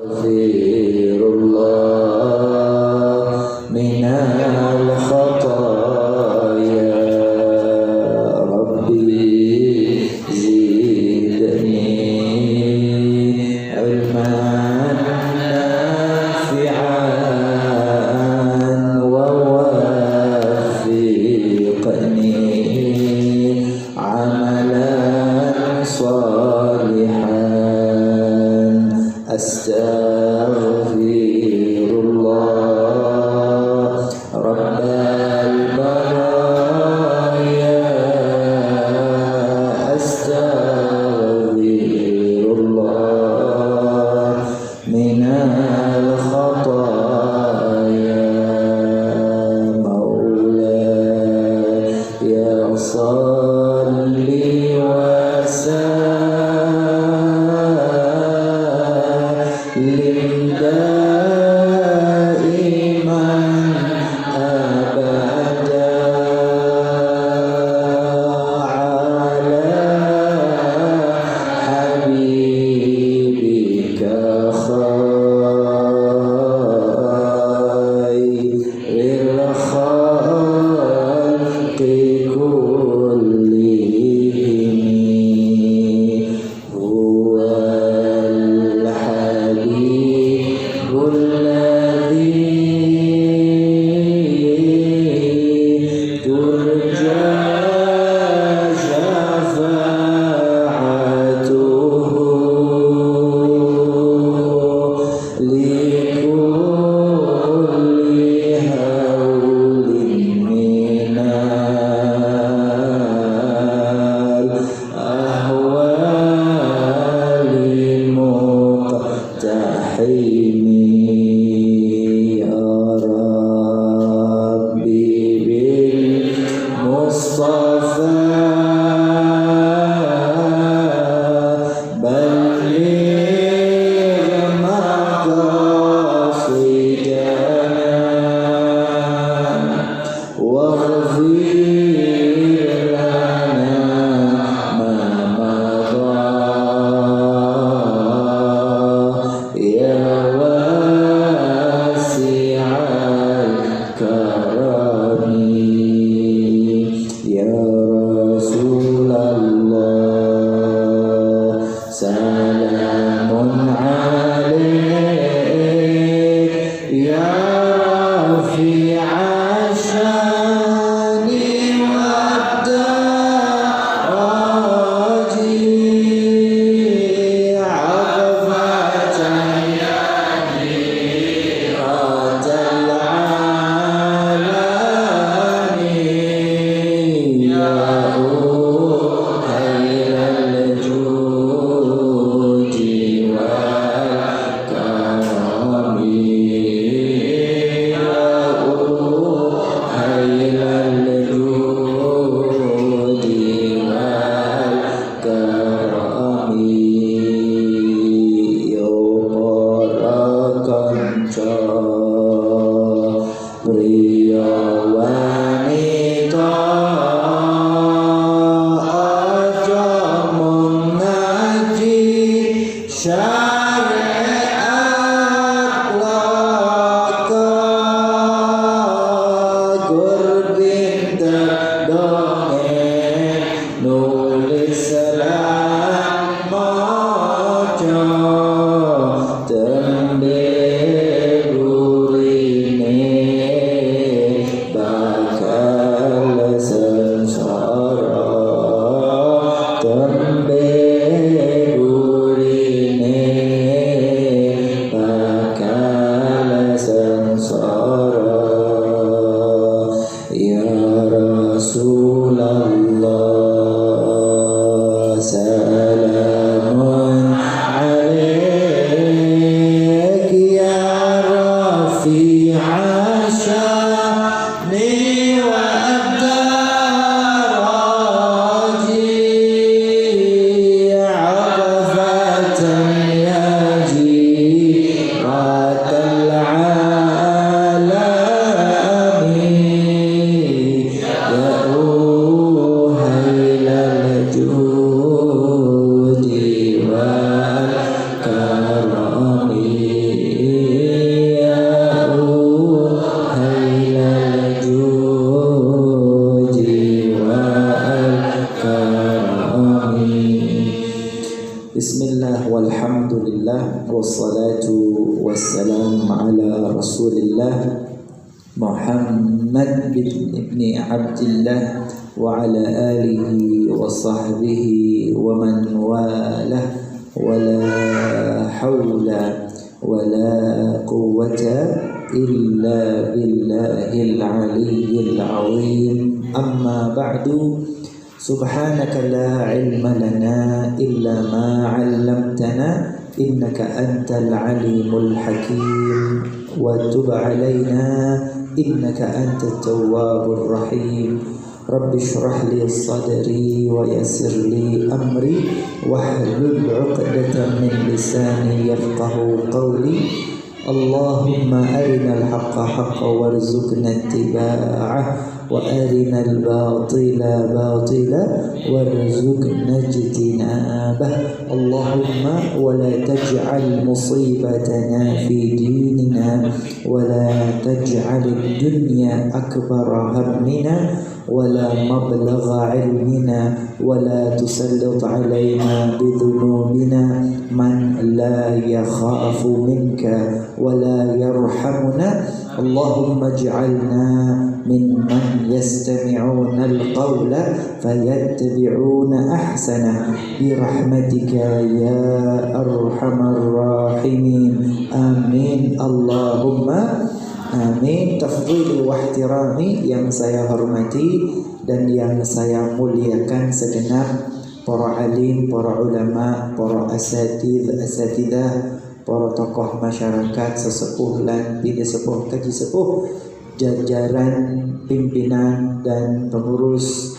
Ya wassalatu wassalam ala Rasulillah Muhammad ibn Abdillah wa ala alihi wa sahbihi wa man walah wa la hawla wa la quwwata illa billahil aliyyil azim. Amma ba'du. Subhanaka la ilma lana illa ma 'allamtana innaka antal alimul hakim wa tub 'alaina innaka antat tawwabur rahim. Rabbi shrah li sadri wa yassir li amri wahlul 'uqdatam min lisani yafqahu qawli. Allahumma arinal haqqa haqqan warzuqna ittiba'ah wa arinal batila batila warzuqna ijtinabah. Allahumma wa la taj'al musibatana fi dinina wa la taj'al ad-dunya akbara hammina wa la mablagha ilmina wa la tusallit alaina bidhunubina man la yakhafu minka wa la yarhamuna. Allahumma ij'alna mimman yastami'una al-qawla fayattabi'una ahsana birahmatika ya arhamar rahimin. Amin Allahumma amin. Tafdhil wa ihtirami, yang saya hormati dan yang saya muliakan segenap para alim, para ulama, para asatidah, para tokoh masyarakat, sesepuh lan bini sepuh, kaji sepuh, jajaran pimpinan dan pengurus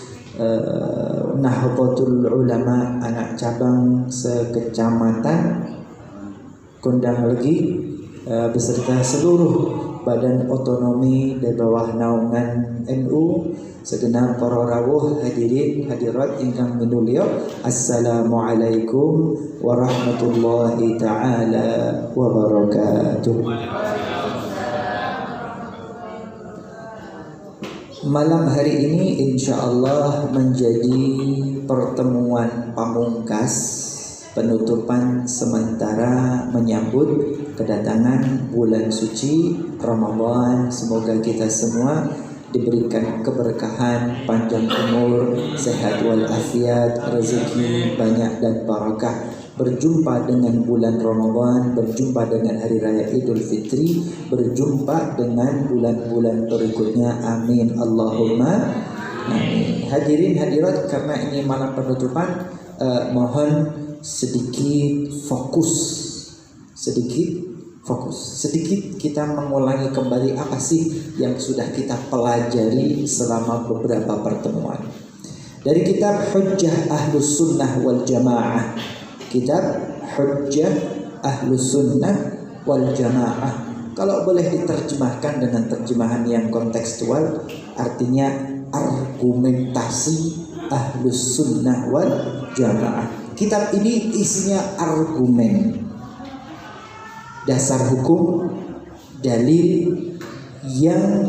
Nahdlatul Ulama anak cabang sekecamatan Kondang Legi beserta seluruh badan otonomi di bawah naungan NU, segenap para rawuh hadirin hadirat ingkang minulya, assalamualaikum warahmatullahi taala wabarakatuh. Malam hari ini insyaallah menjadi pertemuan pamungkas penutupan sementara menyambut kedatangan bulan suci Ramadan. Semoga kita semua diberikan keberkahan, panjang umur, sehat walafiat, rezeki banyak dan barakah, berjumpa dengan bulan Ramadan, berjumpa dengan hari raya Idul Fitri, berjumpa dengan bulan-bulan berikutnya. Amin Allahumma amin. Hadirin hadirat, karena ini malam penutupan, mohon sedikit fokus, sedikit kita mengulangi kembali apa sih yang sudah kita pelajari selama beberapa pertemuan dari kitab Hujjah Ahlus Sunnah wal Jamaah. Kitab Hujjah Ahlus Sunnah wal Jamaah, kalau boleh diterjemahkan dengan terjemahan yang kontekstual, artinya argumentasi Ahlus Sunnah wal Jamaah. Kitab ini isinya argumen, dasar hukum, dalil yang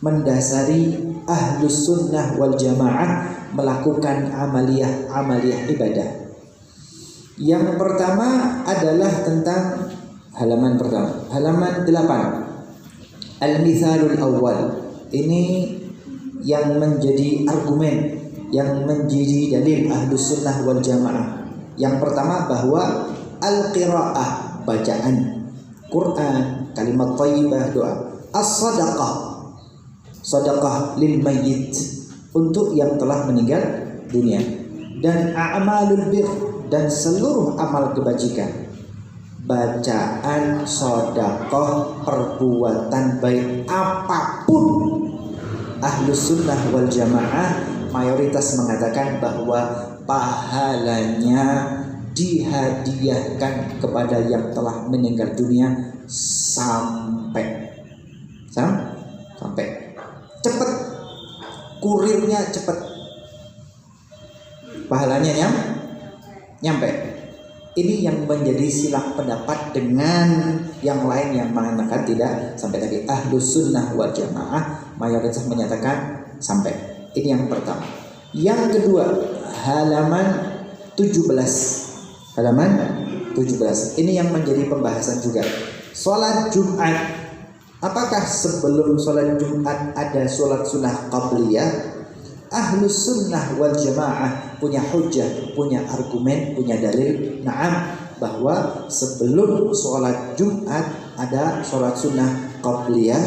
mendasari Ahlus Sunnah wal Jamaah melakukan amaliyah ibadah. Yang pertama adalah tentang halaman pertama, halaman 8, Al-Mithalul Awwal. Ini yang menjadi argumen, yang menjadi dalil Ahlus Sunnah wal Jamaah. Yang pertama bahwa al-qiraah, bacaan Quran, kalimat thayyibah, doa, as-sadaqah, sedekah lil mayyit, untuk yang telah meninggal dunia, dan a'malul bir, dan seluruh amal kebajikan, bacaan, sedekah, perbuatan baik apapun. Ahlus Sunnah wal Jamaah mayoritas mengatakan bahwa pahalanya dihadiahkan kepada yang telah meninggal dunia sampai cepat, kurirnya cepat, pahalanya nyampe. Ini yang menjadi silang pendapat dengan yang lain yang mengatakan tidak sampai tadi. Ahlus Sunnah wal Jamaah mayoritas menyatakan sampai. Ini yang pertama. Yang kedua, halaman 17. Halaman 17. Ini yang menjadi pembahasan juga. Sholat Jumat. Apakah sebelum sholat Jumat ada sholat sunnah qabliyah? Ahlus sunnah wal jamaah punya hujjah, punya argumen, punya dalil. Naam, bahwa sebelum sholat Jumat ada sholat sunnah qabliyah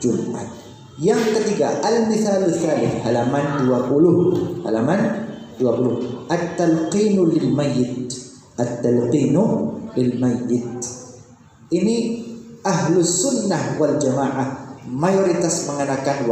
Jumat. Yang ketiga, al-mithalul tsalits, halaman 20. Halaman 20. At-talqinu lil mayyit. At-talqinu lil mayyit. Ini Ahlus sunnah wal jamaah mayoritas mengatakan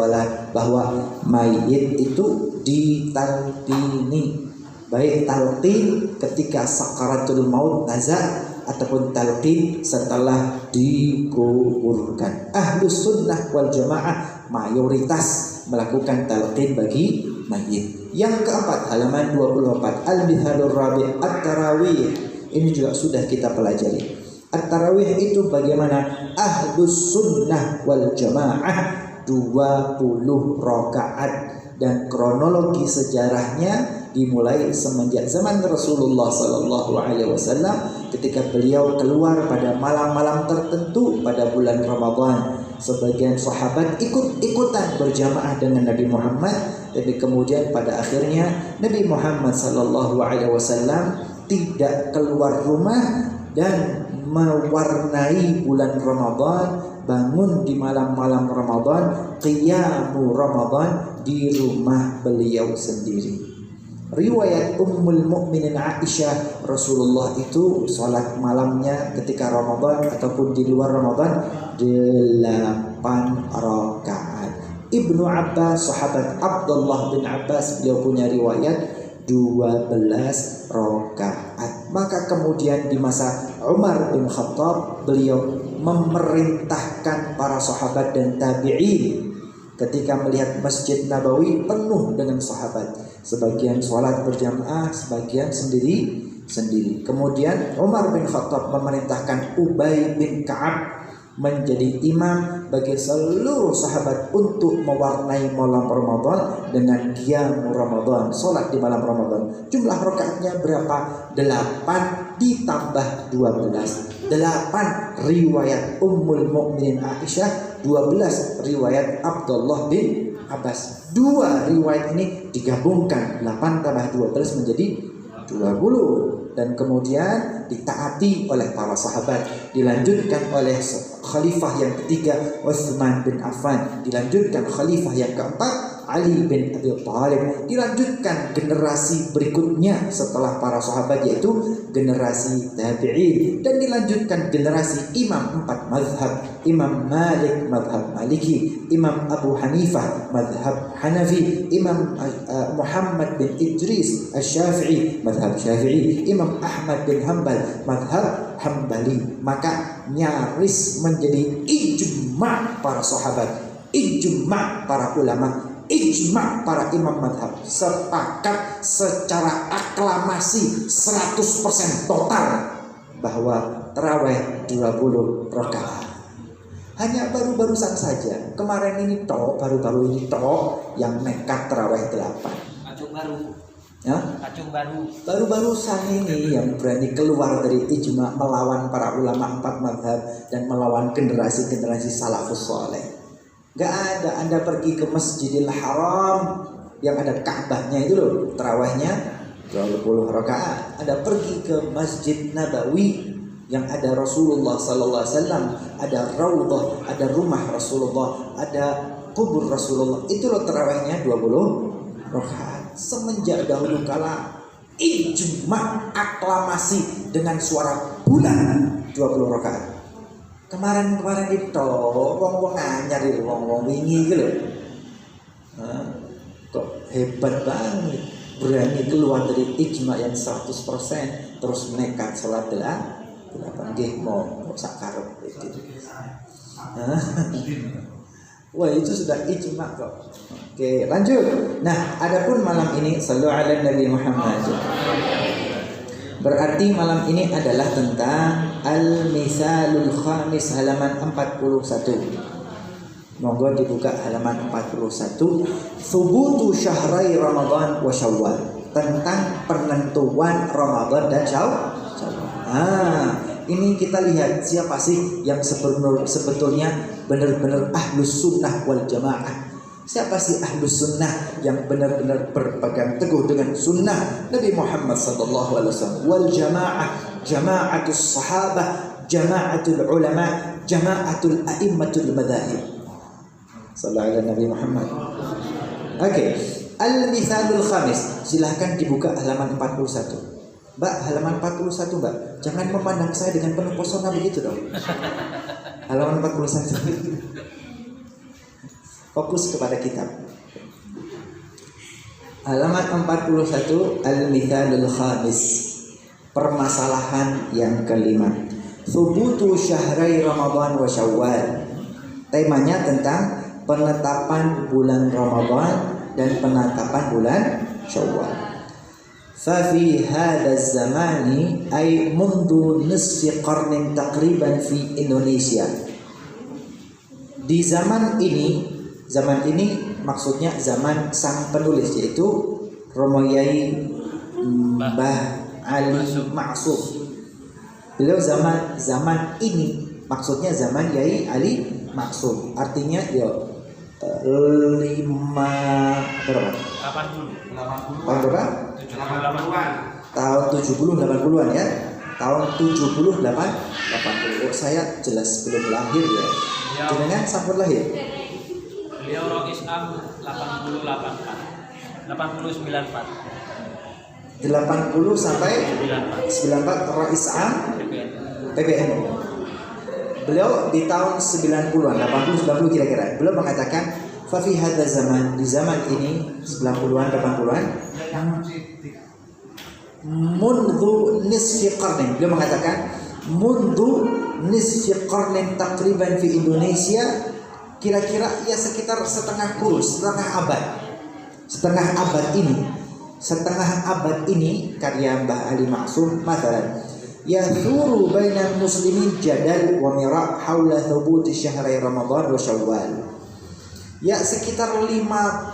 bahwa mayit itu ditalqini, baik talqin ketika sakaratul maut nazar ataupun talqin setelah dikuburkan. Ahlus sunnah wal jamaah mayoritas melakukan talqin bagi mayit. Yang keempat, halaman 24, al-mithalur rabi' at-tarawih. Ini juga sudah kita pelajari. At-tarawih itu bagaimana? Ahlus sunnah wal jamaah 20 rakaat, dan kronologi sejarahnya dimulai semenjak zaman Rasulullah sallallahu alaihi wasallam ketika beliau keluar pada malam-malam tertentu pada bulan Ramadan. Sebagian sahabat ikut-ikutan berjamaah dengan Nabi Muhammad, tapi kemudian pada akhirnya Nabi Muhammad sallallahu alaihi wasallam tidak keluar rumah dan mewarnai bulan Ramadan, bangun di malam-malam Ramadan, qiyamu Ramadan di rumah beliau sendiri. Riwayat Ummul Mukminin Aisyah, Rasulullah itu salat malamnya ketika Ramadan ataupun di luar Ramadan 8 rakaat. Ibnu Abbas, sahabat Abdullah bin Abbas, beliau punya riwayat 12 rakaat. Maka kemudian di masa Umar bin Khattab, beliau memerintahkan para sahabat dan tabi'in ketika melihat Masjid Nabawi penuh dengan sahabat, sebagian sholat berjamaah, sebagian sendiri. Kemudian Umar bin Khattab memerintahkan Ubay bin Ka'ab menjadi imam bagi seluruh sahabat untuk mewarnai malam Ramadan dengan qiyam Ramadan, salat di malam Ramadan. Jumlah rakaatnya berapa? 8 ditambah 12. 8 riwayat Ummul Mukminin Aisyah, 12 riwayat Abdullah bin Abbas. 2 riwayat ini digabungkan, 8 tambah 12 menjadi 20, dan kemudian ditaati oleh para sahabat. Dilanjutkan oleh khalifah yang ketiga Utsman bin Affan, dilanjutkan khalifah yang keempat Ali bin Abi Thalib, dilanjutkan generasi berikutnya setelah para sahabat yaitu generasi tabi'in, dan dilanjutkan generasi imam 4 mazhab, Imam Malik mazhab Maliki, Imam Abu Hanifah mazhab Hanafi, Imam Muhammad bin Idris Asy-Syafi'i mazhab Syafi'i, Imam Ahmad bin Hanbal mazhab Hambali. Maka nyaris menjadi ijma' para sahabat, ijma' para ulama, ijma' para imam madhab, sepakat secara aklamasi 100% total bahwa tarawih 20 rakaat. Hanya baru-barusan saja, kemarin ini baru-baru ini yang nekat tarawih 8. Acung baru. Ya? Acung baru. Baru-barusan ini yang berani keluar dari ijma' melawan para ulama 4 madhab dan melawan generasi-generasi salafus soleh. Gak ada. Anda pergi ke Masjidil Haram yang ada Ka'bahnya itu loh, tarawihnya 20 rakaat. Anda pergi ke Masjid Nabawi yang ada Rasulullah sallallahu alaihi wasallam, ada raudhah, ada rumah Rasulullah, ada kubur Rasulullah. Itu loh tarawihnya 20 rakaat. Semenjak dahulu kala ijma' aklamasi dengan suara bulan 20 rakaat. Kemarin itu wong-wong anyar itu, wong-wong wingi gitu loh. Kok hebat banget, berani keluar dari ijma' yang 100% terus nekat salat 8 nggih mau sak karep gitu. Wah, itu sudah ijma' kok. Oke, lanjut. Nah, adapun malam ini sallu ala Nabi Muhammad. Berarti malam ini adalah tentang Al-Misalul Khamis, halaman 41. Monggo dibuka halaman 41. Thubutu syahrai Ramadan wa Syawal, tentang penentuan Ramadan dan Syawal. Ini kita lihat siapa sih yang sebetulnya benar-benar ahlus sunnah wal jamaah. Siapa sih ahlus sunnah yang benar-benar berpegang teguh dengan sunnah Nabi Muhammad sallallahu alaihi wasallam. Wal jamaah, jamaatus sahabah, jamaatul ulama, jamaatul a'immatul madzahib. Sallallahu alaihi Nabi Muhammad. Oke. Al-mithalul khamis. Silahkan dibuka halaman 41. Mbak, halaman 41, Mbak. Jangan memandang saya dengan penuh pesona begitu dong. Halaman 41. Fokus kepada kitab. Halaman 41, Al-mithalul khamis. Permasalahan yang kelima. Thubutu syahrai Ramadan wa Syawal. Temanya tentang penetapan bulan Ramadan dan penetapan bulan Syawal. Fa fi hadha zamani ay mundu nisfi qarnin taqriban fi Indonesia. Di zaman ini maksudnya zaman sang penulis, yaitu Romo Yai Mbah Ali Maksum. Beliau zaman ini maksudnya zaman Yai Ali Maksum. Artinya ya 80 tahun berapa? 80-an. Tahun 70-80-an ya. Tahun 70-80. Oh, saya jelas belum lahir ya. Jenengan sampun lahir. Beliau roh Islam 80-84. 80-94. 80 sampai 94 roh Islam PBN. Beliau di tahun 90-an, 80-90 kira-kira. Beliau mengatakan fa fi hadza zaman, di zaman ini 90-an 80-an, mundu nisfi qarnin. Beliau mengatakan mundu nisfi qarnin takriban fi Indonesia, kira-kira ya sekitar setengah abad ini karya Mbah Ali Maksum. Masalan yathuru bainal muslimin jadal wa mira' haula thubuti syahri Ramadan wa Syawal. Ya sekitar 50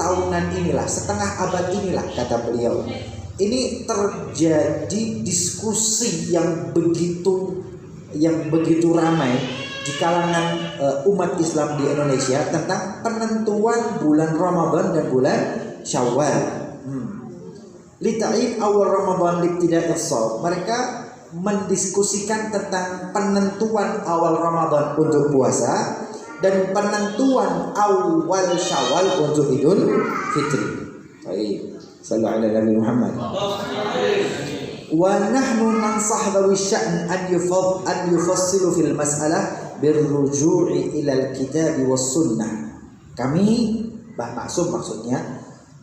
tahunan inilah, setengah abad inilah kata beliau. Ini terjadi diskusi yang begitu ramai di kalangan umat Islam di Indonesia tentang penentuan bulan Ramadan dan bulan Syawal. Lita'in awal Ramadan libtida'is shaum. Mereka mendiskusikan tentang penentuan awal Ramadan untuk puasa dan penentuan awal Syawal untuk Idul Fitri. Baik. Sallallahu alaihi Nabi Muhammad. Wa nahnu nansah dawi sya'n an yufassilu fil mas'alah birruju'i ila al-kitab was sunnah. Kami Mbah Maksum maksudnya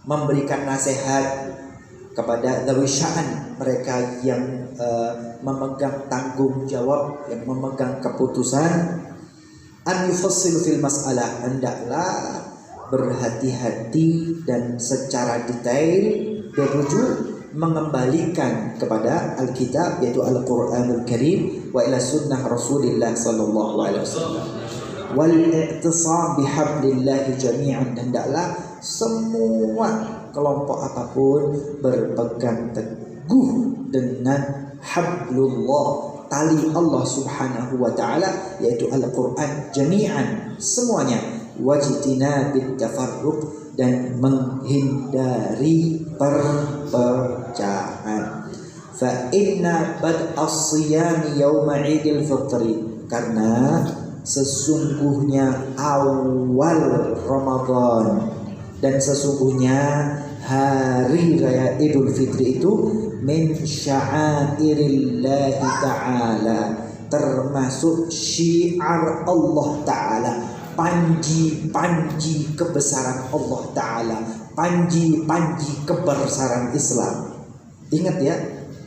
memberikan nasihat kepada dawi sya'an, mereka yang memegang tanggung jawab, yang memegang keputusan, an yufassilu fil mas'alah, hendaklah berhati-hati dan secara detail berujuk mengembalikan kepada Alkitab, yaitu Al-Quranul Karim, wa ila sunnah Rasulillah sallallahu alaihi wasallam, wal i'tisam bihablillah jami'an. Hendaklah semua kelompok apapun berpegang teguh dengan hablullah, tali Allah subhanahu wa ta'ala, yaitu Al-Quran jami'an, semuanya, wajtinabit tafarruq, dan menghindari perpecahan. Fa inna bad'as siyami yawma idil fitri, karena sesungguhnya awal Ramadan dan sesungguhnya hari raya Idul Fitri itu min sya'airillahi ta'ala, termasuk syiar Allah Ta'ala, panji-panji kebesaran Allah Ta'ala, panji-panji kebesaran Islam. Ingat ya,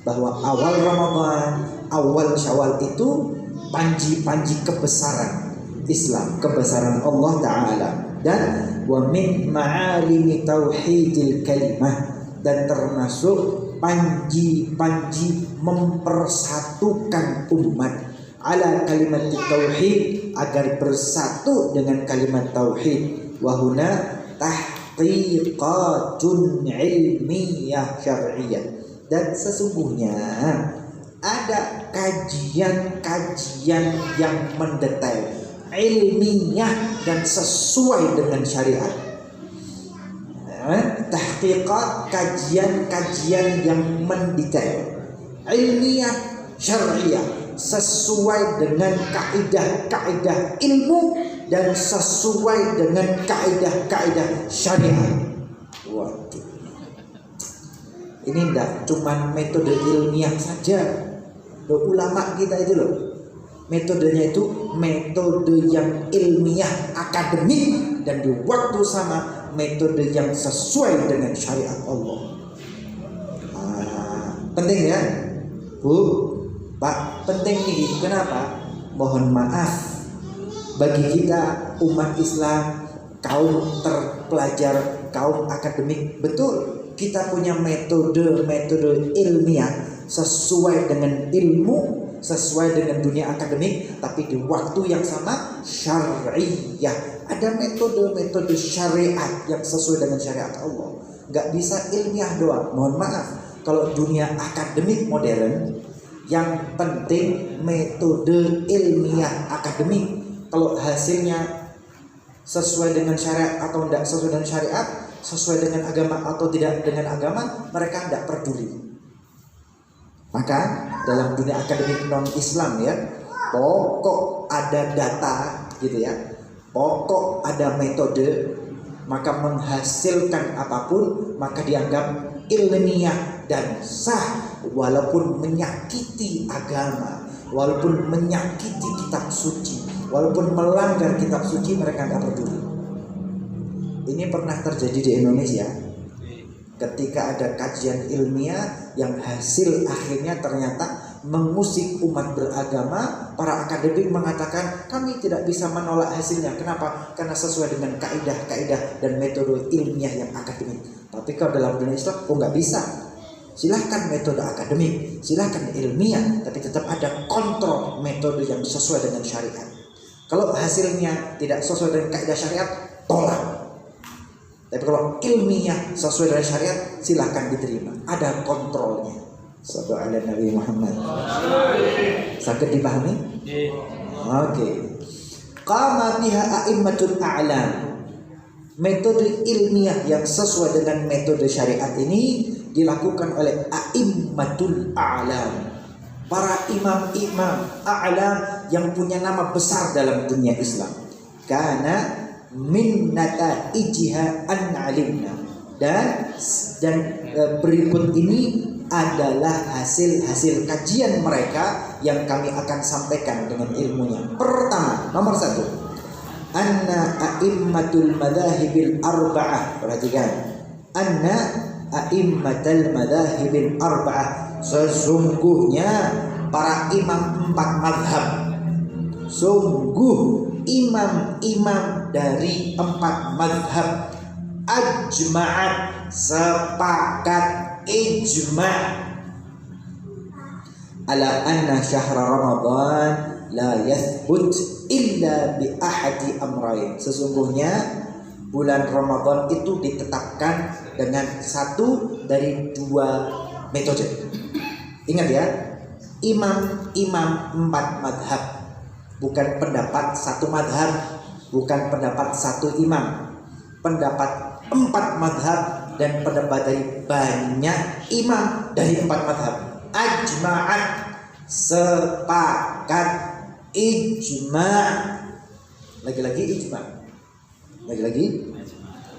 bahwa awal Ramadan, awal Syawal itu panji-panji kebesaran Islam, kebesaran Allah Ta'ala. Dan wa min ma'alimi tauhidil kalimah, dan termasuk panji-panji mempersatukan umat ala kalimat tauhid, agar bersatu dengan kalimat tauhid. Wa huna tahqiqatun ilmiyah syar'iyyah, dan sesungguhnya ada kajian-kajian yang mendetail, ilmiah dan sesuai dengan syariat. Tahqiqat, kajian-kajian yang mendetail, ilmiah, syariah, sesuai dengan kaidah-kaidah ilmu dan sesuai dengan kaidah-kaidah syariat. Waduh, ini enggak cuma metode ilmiah saja. Loh, ulama kita itu loh, metodenya itu metode yang ilmiah, akademik, dan di waktu sama metode yang sesuai dengan syariat Allah. Penting ya, Bu, Pak, penting nih. Kenapa? Mohon maaf bagi kita umat Islam, kaum terpelajar, kaum akademik, betul kita punya metode ilmiah sesuai dengan ilmu, sesuai dengan dunia akademik, tapi di waktu yang sama syariah. Ada metode syariat yang sesuai dengan syariat Allah. Gak bisa ilmiah doang. Mohon maaf, kalau dunia akademik modern, yang penting metode ilmiah akademik. Kalau hasilnya sesuai dengan syariat atau tidak sesuai dengan syariat, sesuai dengan agama atau tidak dengan agama, mereka tidak peduli. Maka dalam dunia akademik non-Islam ya, pokok ada data gitu ya, pokok ada metode, maka menghasilkan apapun maka dianggap ilmiah dan sah, walaupun menyakiti agama, walaupun menyakiti kitab suci, walaupun melanggar kitab suci, mereka nggak peduli. Ini pernah terjadi di Indonesia ketika ada kajian ilmiah yang hasil akhirnya ternyata mengusik umat beragama. Para akademik mengatakan kami tidak bisa menolak hasilnya. Kenapa? Karena sesuai dengan kaidah-kaidah dan metode ilmiah yang akademik. Tapi kalau dalam dunia Islam, nggak bisa. Silahkan metode akademik, silahkan ilmiah, tapi tetap ada kontrol metode yang sesuai dengan syariat. Kalau hasilnya tidak sesuai dengan kaidah syariat, tolak. Tapi kalau ilmiah sesuai dengan syariat, silahkan diterima. Ada kontrolnya. Sallallahu alaihi Nabi Muhammad. Sakit dipahami? Oke. Qama biha a'immatul a'lam. Metode ilmiah yang sesuai dengan metode syariat ini dilakukan oleh a'immatul a'lam, para imam-imam a'lam yang punya nama besar dalam dunia Islam. Karena min nataijiha an alimna, dan berikut ini adalah hasil kajian mereka yang kami akan sampaikan dengan ilmunya. Pertama, nomor 1, anna a'immatul madhahibil arba'ah. Perhatikan, anna a'immatul madhahibil arba'ah, sesungguhnya para imam 4 mazhab, sungguh imam-imam dari 4 mazhab, ajma'at, sepakat, ijma' ala anna syahra Ramadan la yathbut illa bi ahadi amrayn. Sesungguhnya bulan Ramadan itu ditetapkan dengan satu dari 2 metode. Ingat ya, imam-imam 4 mazhab, bukan pendapat 1 mazhab, bukan pendapat 1 imam, pendapat 4 mazhab dan pendapat dari banyak imam dari 4 mazhab. Ajma'at, sepakat, ijma', lagi-lagi ijma', lagi-lagi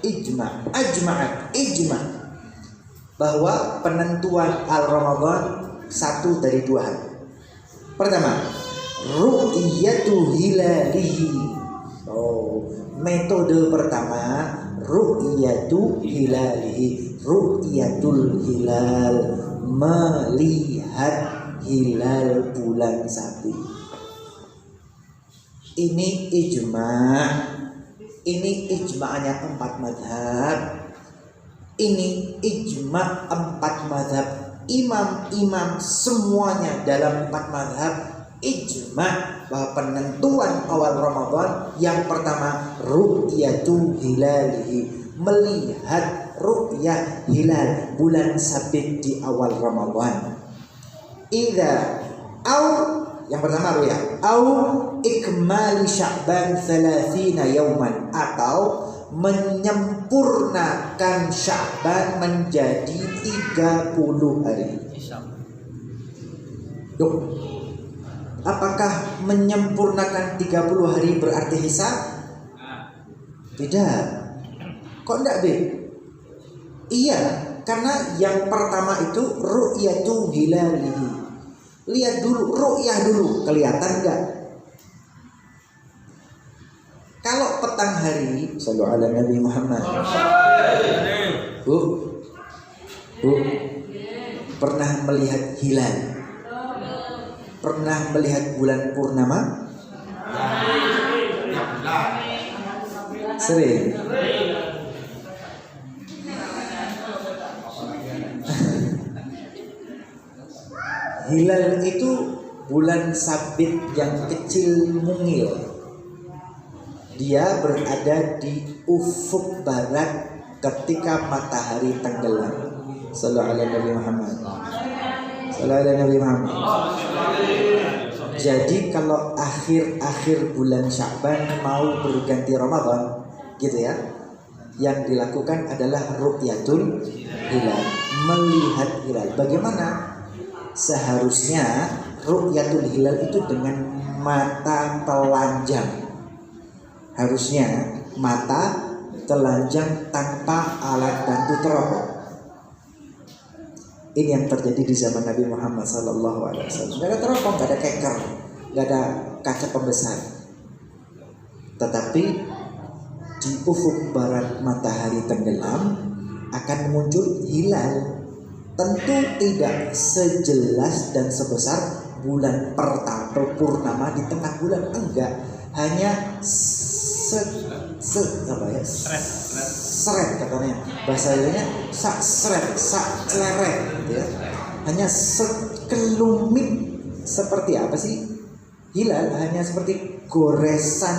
ijma', ajma'at, ijma', bahwa penentuan al-Ramadan 1 dari 2 hal. Pertama, ru'yatu hilalihi. Metode pertama, ru'yatu hilalihi. Ru'yatul hilal, melihat hilal bulan Sabit. Ini ijma'. Ini ijma'nya 4 mazhab. Ini ijma' 4 mazhab. Imam-imam semuanya dalam 4 mazhab ijma' bahwa penentuan awal Ramadan yang pertama ru'yatu hilalihi, melihat ru'yah hilal bulan Sabit di awal Ramadan. Idza Au yang pertama ru'ya. Au ikmali Sya'ban 30 yauman, atau menyempurnakan Sya'ban menjadi 30 hari. Duh, apakah menyempurnakan 30 hari berarti hisab? Tidak. Kok enggak, Be? Iya, karena yang pertama itu ru'yatu hilalihi. Lihat dulu, ru'yah dulu, kelihatan enggak? Kalau petang hari, sallu ala Nabi Muhammad. Bu, pernah melihat hilal? Pernah melihat bulan purnama? Sering. Hilal itu bulan sabit yang kecil mungil. Dia berada di ufuk barat ketika matahari tenggelam. Sallallahu alaihi Nabi Muhammad. Sallallahu alaihi Nabi Muhammad. Jadi kalau akhir-akhir bulan Sya'ban mau berganti Ramadan, gitu ya, yang dilakukan adalah ru'yatul hilal, melihat hilal. Bagaimana? Seharusnya ru'yatul hilal itu dengan mata telanjang. Harusnya mata telanjang tanpa alat bantu teropong. Ini yang terjadi di zaman Nabi Muhammad SAW. Gak ada teropong, gak ada keker, gak ada kaca pembesar. Tetapi di ufuk barat matahari tenggelam akan muncul hilal. Tentu tidak sejelas dan sebesar bulan pertama purnama di tengah bulan, enggak. Hanya seret katanya, bahasa lainnya seret, celeret gitu ya. Hanya sekelumit. Seperti apa sih hilal? Hanya seperti goresan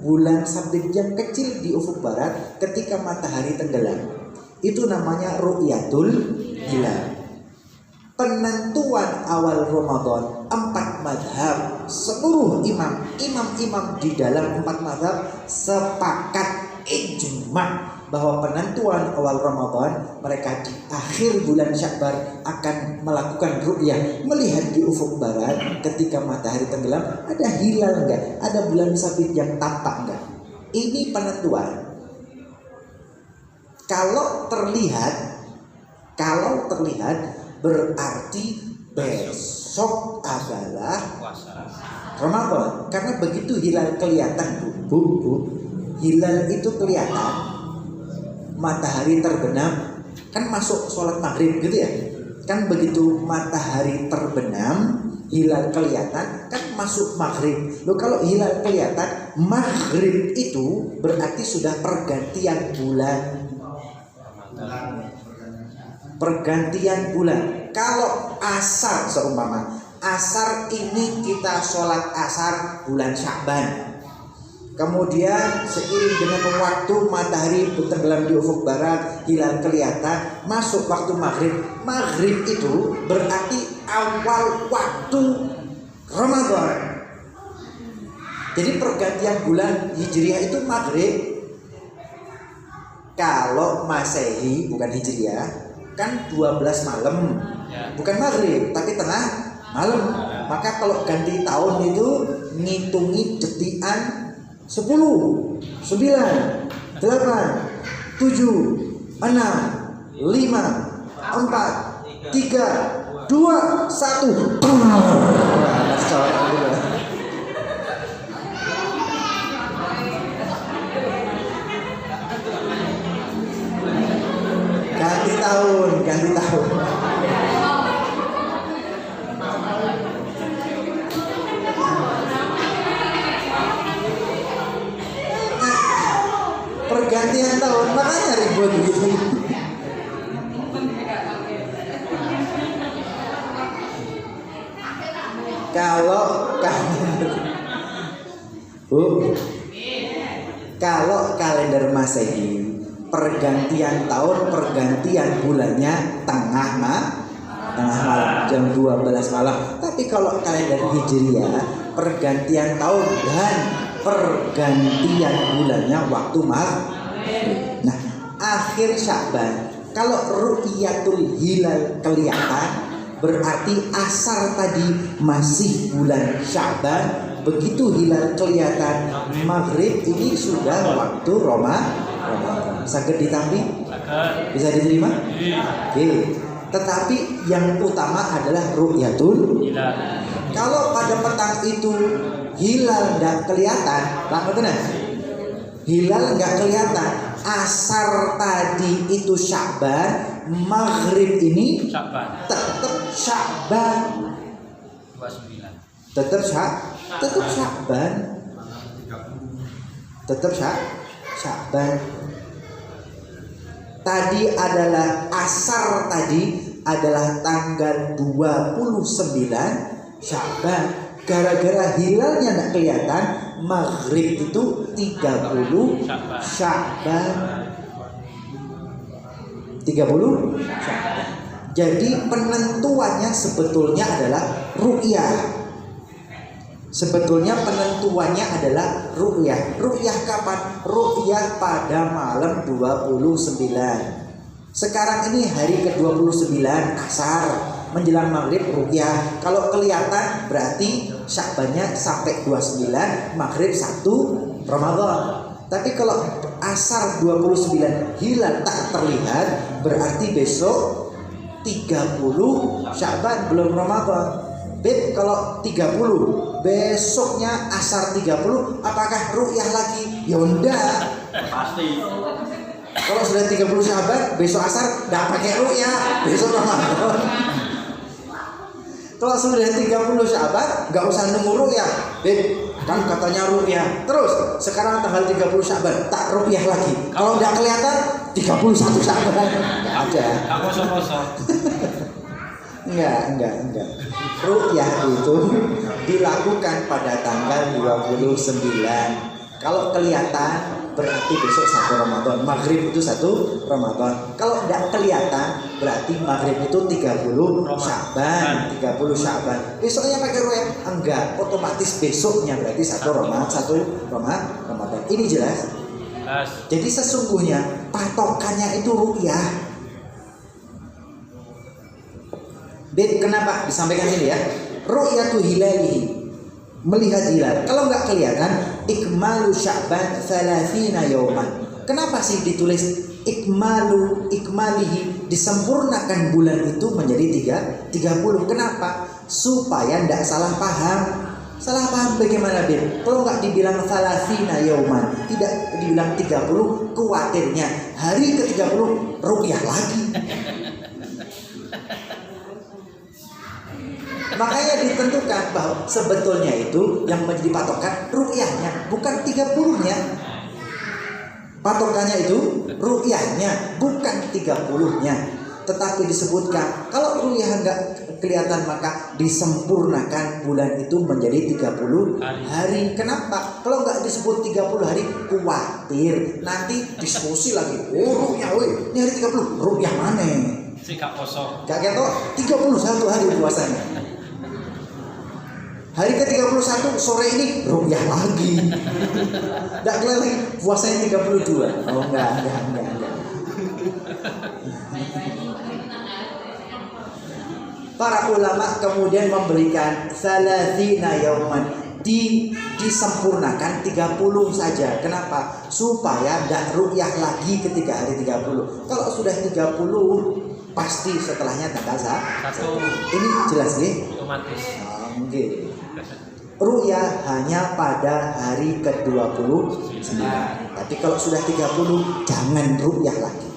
bulan sabit yang kecil di ufuk barat ketika matahari tenggelam. Itu namanya ru'yatul hilal. Penentuan awal Ramadan 4 madhab, seluruh imam di dalam 4 madhab sepakat ijma bahwa penentuan awal Ramadan mereka di akhir bulan Sya'ban akan melakukan ru'yah, melihat di ufuk barat ketika matahari tenggelam ada hilal enggak, ada bulan sabit yang tampak enggak. Ini penentuan. Kalau terlihat berarti besok adalah Ramadan. Karena begitu hilal kelihatan, hilal itu kelihatan, matahari terbenam, kan masuk sholat maghrib gitu ya. Kan begitu matahari terbenam, hilal kelihatan, kan masuk maghrib. Loh, kalau hilal kelihatan, maghrib itu berarti sudah pergantian bulan. Pergantian bulan. Kalau asar, seumpama asar ini kita sholat asar bulan Sya'ban, kemudian seiring dengan waktu matahari tenggelam di ufuk barat, hilal kelihatan, masuk waktu maghrib. Maghrib itu berarti awal waktu Ramadan. Jadi pergantian bulan Hijriah itu maghrib. Kalau Masehi bukan Hijriah kan 12 malam, bukan maghrib tapi tengah malam. Maka kalau ganti tahun itu ngitungi detikan 10, 9, 8, 7, 6, 5, 4, 3, 2, 1. Ganti tahun. Pergantian tahun, makanya ribut gitu. Kalau kalender Masehi, pergantian tahun, pergantian bulannya tengah tengah malam, jam 12 malam. Tapi kalau kalender Hijriah, pergantian tahun dan pergantian bulannya waktu maghrib. Nah, akhir Sya'ban, kalau ru'yatul hilal kelihatan, berarti asar tadi masih bulan Sya'ban. Begitu hilal kelihatan maghrib, ini sudah waktu Ramadan. Saged ditampi? Bisa diterima? Oke. Tetapi yang utama adalah ru'yatul hilal. Kalau pada petang itu hilal nggak kelihatan, hilal nggak kelihatan, asar tadi itu Sya'ban, maghrib ini tetap Sya'ban. 29. Tetap Sya'ban. Tetap Sya'ban. Tadi adalah asar tadi adalah tanggal 29 Sya'ban. Gara-gara hilalnya tidak kelihatan, maghrib itu 30 Sya'ban. 30 Sya'ban. Jadi penentuannya sebetulnya adalah ru'yah. Sebetulnya penentuannya adalah ru'yah. Ru'yah kapan? Ru'yah pada malam 29. Sekarang ini hari ke-29 asar, menjelang maghrib ru'yah. Kalau kelihatan berarti Sya'bannya sampai 29, maghrib 1 Ramadan. Tapi kalau asar 29 hilal tak terlihat, berarti besok 30 Sya'ban, belum Ramadan. Beb, kalau 30 besoknya asar 30, apakah ru'yah lagi? Ya enggak. Pasti. Kalau sudah 30 Sya'ban, besok asar enggak pakai ru'yah, besok Ramadan. Kalau sudah 30 Sya'ban, enggak usah nemu ru'yah. Beb, kan katanya ru'yah. Terus sekarang tanggal 30 Sya'ban, tak ru'yah lagi. Kalau enggak kelihatan 31 Sya'ban. Enggak ada. Enggak kosong-kosong. Enggak. Ru'yah itu dilakukan pada tanggal 29. Kalau kelihatan berarti besok 1 Ramadan. Maghrib itu 1 Ramadan. Kalau enggak kelihatan berarti maghrib itu 30 Sya'ban. 30 Sya'ban. Besoknya pakai ru'yah? Enggak, otomatis besoknya berarti 1 Ramadan. Ini jelas? Jadi sesungguhnya patokannya itu ru'yah. Kenapa disampaikan ini ya? Ru'yatu hilalihi, melihat hilal. Kalau nggak kelihatan, ikmalu Sya'ban 30 yawman. Kenapa sih ditulis ikmalihi, disempurnakan bulan itu menjadi 30? Kenapa? Supaya tidak salah paham. Salah paham bagaimana, Bin? Kalau nggak dibilang 30 yawman, tidak dibilang 30, khawatirnya hari ke-30 ru'yah lagi. Makanya ditentukan bahwa sebetulnya itu yang menjadi patokan ru'yahnya, bukan 30-nya. Patokannya itu ru'yahnya, bukan 30-nya. Tetapi disebutkan kalau ru'yah enggak kelihatan maka disempurnakan bulan itu menjadi 30 hari. Kenapa? Kalau enggak disebut 30 hari, khawatir nanti diskusi lagi. Oh ru'yah, ini hari 30, ru'yah mana? Sikap kosong. Gak ketok 31 hari puasanya. Hari ke-31 sore ini ru'yah lagi. Enggak lagi puasanya 32. Oh enggak. Para ulama kemudian memberikan 30 yauman, disempurnakan 30 saja. Kenapa? Supaya tidak ru'yah lagi ketika hari 30. Kalau sudah 30 pasti setelahnya tanggal 1. Ini jelas nih? Otomatis. Oke. Ru'yah hanya pada hari ke-29. Tapi kalau sudah 30 jangan ru'yah lagi.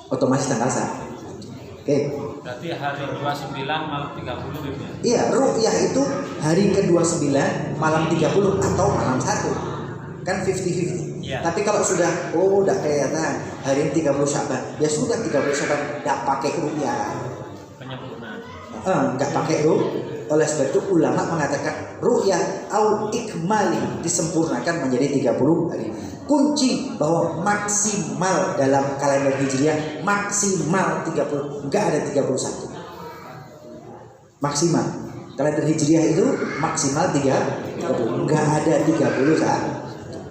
Otomatis tanggal 1. Oke. Berarti hari 29 malam 30 ya? Iya, ru'yah itu hari ke-29 malam 30 atau malam 1. Kan 50-50. Ya. Tapi kalau sudah udah kelihatan hari ini 30 Sya'ban, ya sudah 30 Sya'ban enggak pakai ru'yah. Penyempurnaan. Enggak pakai ru'yah. Oleh sebab itu ulama mengatakan ru'yah au ikmali, disempurnakan menjadi 30 hari. kunci bahwa maksimal dalam kalender Hijriah maksimal 30, enggak ada 31. Maksimal kalender Hijriah itu maksimal 30, enggak ada 30 saat.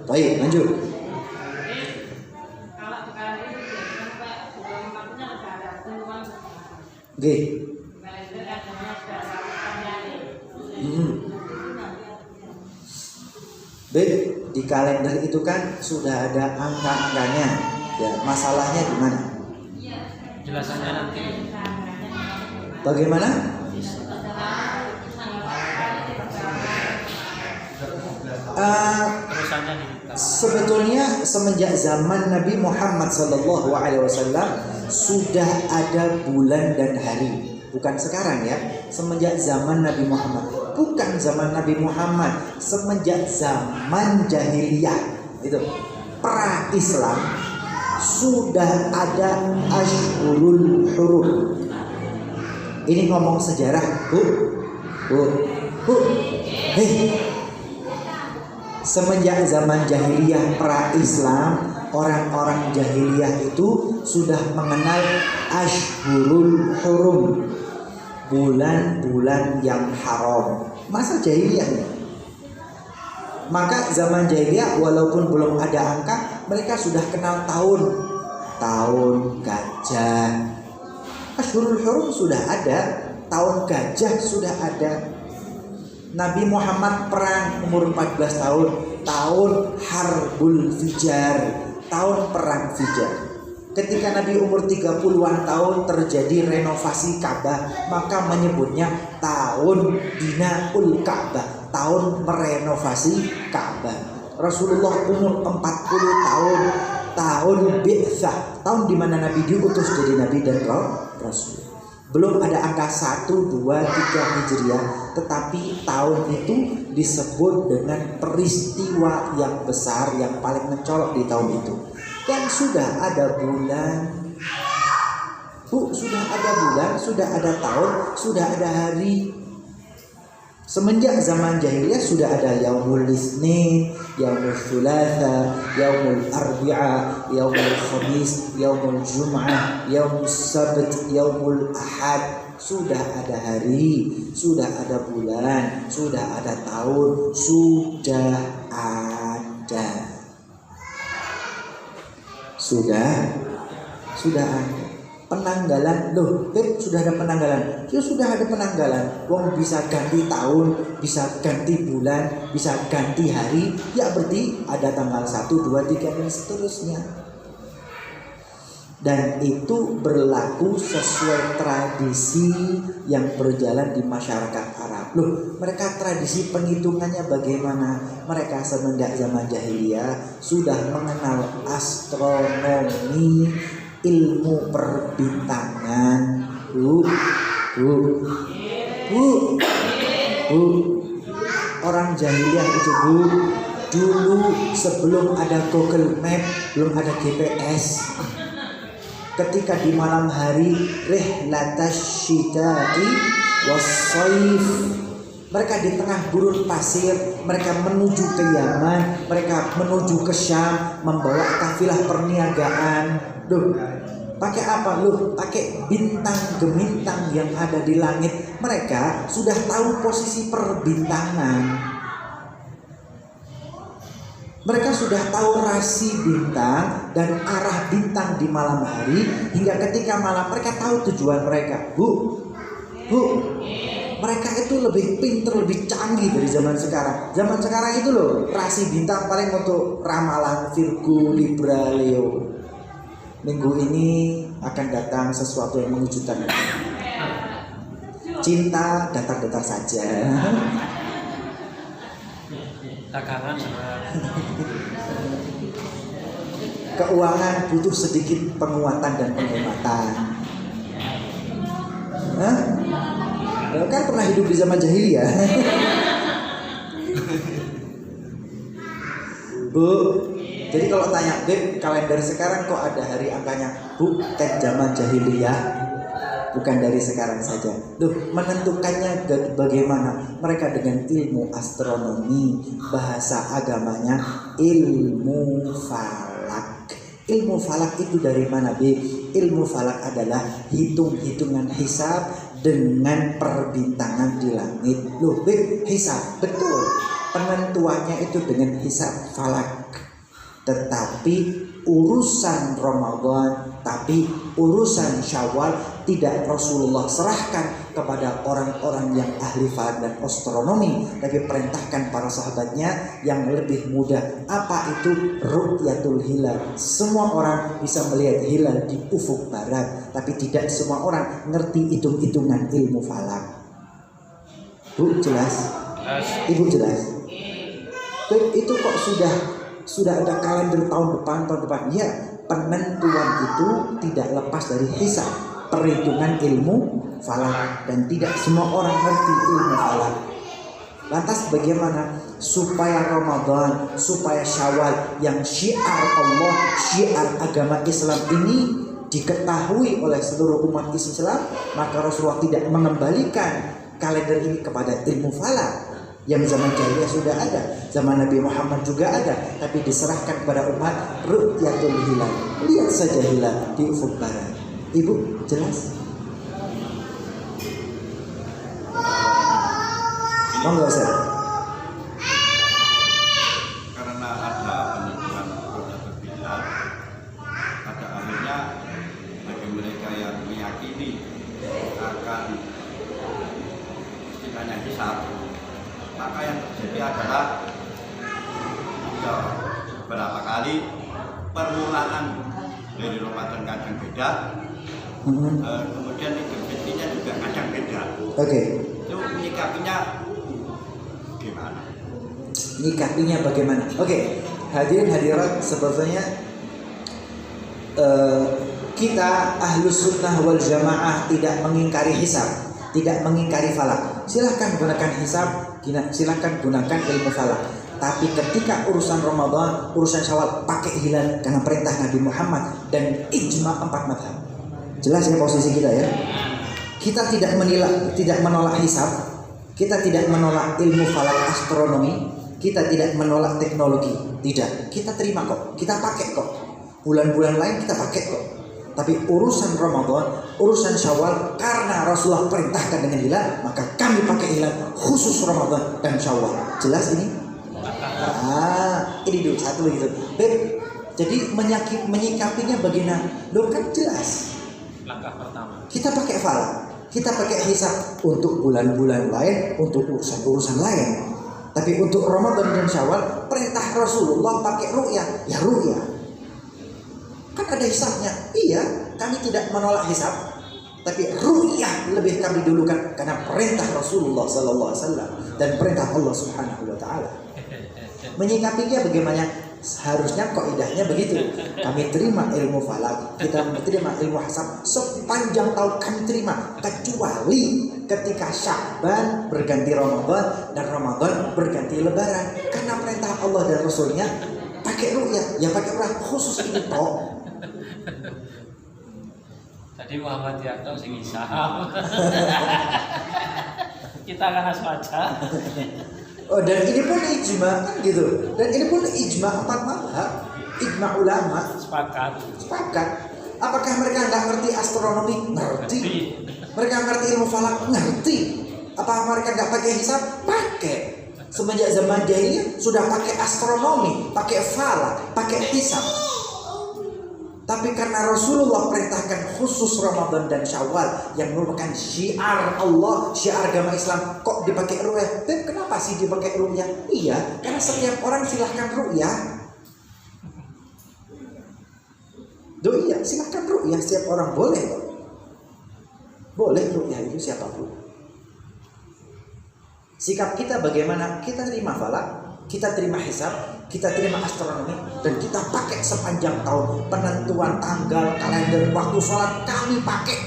Baik, lanjut. Oke. Baik, di kalender itu kan sudah ada angka-angkanya. Ya, masalahnya di mana? Jelasannya nanti. Bagaimana? Terusannya di kitab. Sebetulnya semenjak zaman Nabi Muhammad SAW sudah ada bulan dan hari. Bukan sekarang ya, semenjak zaman Nabi Muhammad. Bukan zaman Nabi Muhammad, semenjak zaman jahiliyah itu pra-Islam sudah ada Ashhurul Hurum. Ini ngomong sejarah, Bu. Semenjak zaman jahiliyah pra-Islam, orang-orang jahiliyah itu sudah mengenal Ashhurul Hurum, bulan-bulan yang haram. Masa jahiliyah ya? Maka zaman jahiliyah walaupun belum ada angka, mereka sudah kenal tahun gajah. Ashhurul Hurum sudah ada, tahun gajah sudah ada. Nabi Muhammad perang umur 14 tahun, tahun Harbul Fijar, tahun perang Fijar. Ketika Nabi umur 30-an tahun terjadi renovasi Ka'bah, maka menyebutnya tahun Binaul Ka'bah, tahun merenovasi Ka'bah. Rasulullah umur 40 tahun, tahun Bi'tsah, tahun di mana Nabi diutus jadi Nabi dan Rasul. Belum ada angka 1, 2, 3 Hijriah, tetapi tahun itu disebut dengan peristiwa yang besar yang paling mencolok di tahun itu. Dan sudah ada bulan, Bu, sudah ada bulan, sudah ada tahun, sudah ada hari. Semenjak zaman jahiliyah sudah ada Yaumul Itsnin, Yaumul Tsulatsa, Yaumul Arbi'a, Yaumul Khamis, Yaumul Jum'ah, Yaumul Sabt, Yaumul Ahad. Sudah ada hari, sudah ada bulan, sudah ada tahun, sudah ada. Sudah ada. Penanggalan, loh, sudah ada penanggalan. Ya sudah ada penanggalan. Wong bisa ganti tahun, bisa ganti bulan, bisa ganti hari. Ya berarti ada tanggal 1, 2, 3 dan seterusnya. Dan itu berlaku sesuai tradisi yang berjalan di masyarakat Arab. Loh, mereka tradisi penghitungannya bagaimana? Mereka semenjak zaman jahiliyah sudah mengenal astronomi, ilmu perbintangan. Bu. Orang jahiliyah itu, Bu, dulu sebelum ada Google Map, belum ada GPS. Ketika di malam hari rihlatash syita'i was-shaif, mereka di tengah gurun pasir, mereka menuju ke Yaman, mereka menuju ke Syam, membawa kafilah perniagaan. Duh, pakai apa? Loh, pakai bintang gemintang yang ada di langit. Mereka sudah tahu posisi perbintangan. Mereka sudah tahu rasi bintang dan arah bintang di malam hari, hingga ketika malam mereka tahu tujuan mereka. Bu, mereka itu lebih pintar, lebih canggih dari zaman sekarang. Zaman sekarang itu loh, rasi bintang paling untuk ramalan Virgo, Libra, Leo. Minggu ini akan datang sesuatu yang mengejutkan. Cinta datar-datar saja. Dagangan sama Keuangan butuh sedikit penguatan dan penghematan. Kan pernah hidup di zaman jahiliyah. Bu, jadi kalau tanya, Beb, kalender sekarang kok ada hari angkanya? Bu, zaman jahiliyah. bukan dari sekarang saja. Loh, menentukannya bagaimana? Mereka dengan ilmu astronomi, bahasa agamanya ilmu falak. Ilmu falak itu dari mana, B? Ilmu falak adalah hitung-hitungan hisab dengan perbintangan di langit. Loh, B, hisab, betul. Penentuannya itu dengan hisab falak. Tetapi urusan Ramadan, tapi urusan Syawal tidak Rasulullah serahkan kepada orang-orang yang ahli falak dan astronomi, tapi perintahkan para sahabatnya yang lebih mudah. Apa itu ru'yatul hilal? Semua orang bisa melihat hilal di ufuk barat, tapi tidak semua orang ngerti hitung-hitungan ilmu falak. Bu, jelas? Ibu jelas? Itu kok sudah ada kalender tahun depan. Ya, penentuan itu tidak lepas dari hisab, perhitungan ilmu falak, dan tidak semua orang ngerti ilmu falak. Lantas bagaimana supaya Ramadan, supaya Syawal yang syiar Allah, syiar agama Islam ini diketahui oleh seluruh umat Islam? Maka Rasulullah tidak mengembalikan kalender ini kepada ilmu falak yang zaman jahiliyah sudah ada, zaman Nabi Muhammad juga ada, tapi diserahkan kepada umat ru'yatul hilal. Lihat saja hilal di ufuk barat. Ibu jelas? Monggo Ustaz. Karena ada penentuan ru'yatul hilal, pada akhirnya bagi mereka yang meyakini akan istilahnya hisab, maka yang terjadi adalah beberapa kali permulaan dari Ramadan kadang beda, kemudian Idul Fitrinya juga kadang beda. Oke. Itu menyikapinya gimana? Nyikapinya bagaimana? Oke. Hadirin hadirat, sebetulnya kita ahlus sunnah wal jamaah tidak mengingkari hisab, tidak mengingkari falak. Silahkan gunakan hisab, silahkan gunakan ilmu falak. Tapi ketika urusan Ramadan, urusan Syawal, pakai hilal karena perintah Nabi Muhammad dan ijma 4 mazhab. Jelas ya posisi kita ya. Kita tidak menolak hisab, kita tidak menolak ilmu falak astronomi, kita tidak menolak teknologi, tidak. Kita terima kok, kita pakai kok. Bulan-bulan lain kita pakai kok. Tapi urusan Ramadan, urusan Syawal, karena Rasulullah perintahkan dengan hilal, maka kami pakai hilal khusus Ramadan dan Syawal. Jelas ini? Ini dulu satu begitu. Beb, jadi menyikapinya bagaimana? Loh kan jelas. Langkah pertama. Kita pakai falak, kita pakai hisab untuk bulan-bulan lain, untuk urusan-urusan lain. Tapi untuk Ramadan dan Syawal, perintah Rasulullah pakai ru'yah, ya ru'yah. Kan ada hisabnya. Iya, kami tidak menolak hisab, tapi ru'yah lebih kami dulukan karena perintah Rasulullah SAW dan perintah Allah Subhanahu wa taala. Menyikapinya bagaimana? Seharusnya kaidahnya begitu. Kami terima ilmu falak, kita terima ilmu hisab sepanjang tahun kami terima, kecuali ketika Sya'ban berganti Ramadan dan Ramadan berganti Lebaran. Karena perintah Allah dan Rasulnya pakai ru'yah, ya pakai ru'yah khusus ini toh. Tadi Muhammad Yarto sing hisab. Kita kan aswaja. Oh, dan ini pun ijma kan gitu. Dan ini pun ijma 4 mazhab, ijma ulama Sepakat. Apakah mereka nggak ngerti astronomi? Ngerti. Mereka ngerti ilmu falak? Ngerti. Apa mereka nggak pakai hisab? Pakai. Semenjak zaman jahiliyah sudah pakai astronomi, pakai falak, pakai hisab. Tapi karena Rasulullah perintahkan khusus Ramadan dan Syawal yang merupakan syiar Allah, syiar agama Islam, kok dipakai ru'yah? Dan kenapa sih dipakai ru'yah? Iya, karena setiap orang silahkan ru'yah. Iya, silahkan ru'yah, setiap orang boleh kok. Boleh ru'yah itu siapapun. Sikap kita bagaimana? Kita terima falak, kita terima hisab, kita terima astronomi, dan kita pakai sepanjang tahun. Penentuan tanggal, kalender, waktu sholat kami pakai,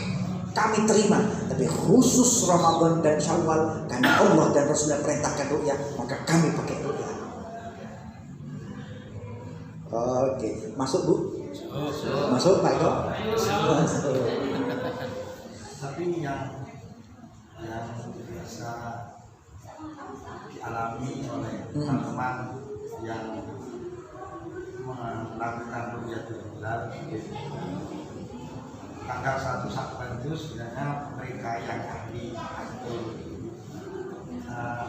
kami terima. Tapi khusus Ramadan dan Syawal, karena Allah dan Rasulullah perintahkan ru'yah, maka kami pakai ru'yah. Oke, masuk Bu? Masuk Pak Eko? Tapi yang biasa dialami oleh teman-teman yang melakukan rukyatul hilal tanggal 1 Syakban itu sebenarnya mereka yang ahli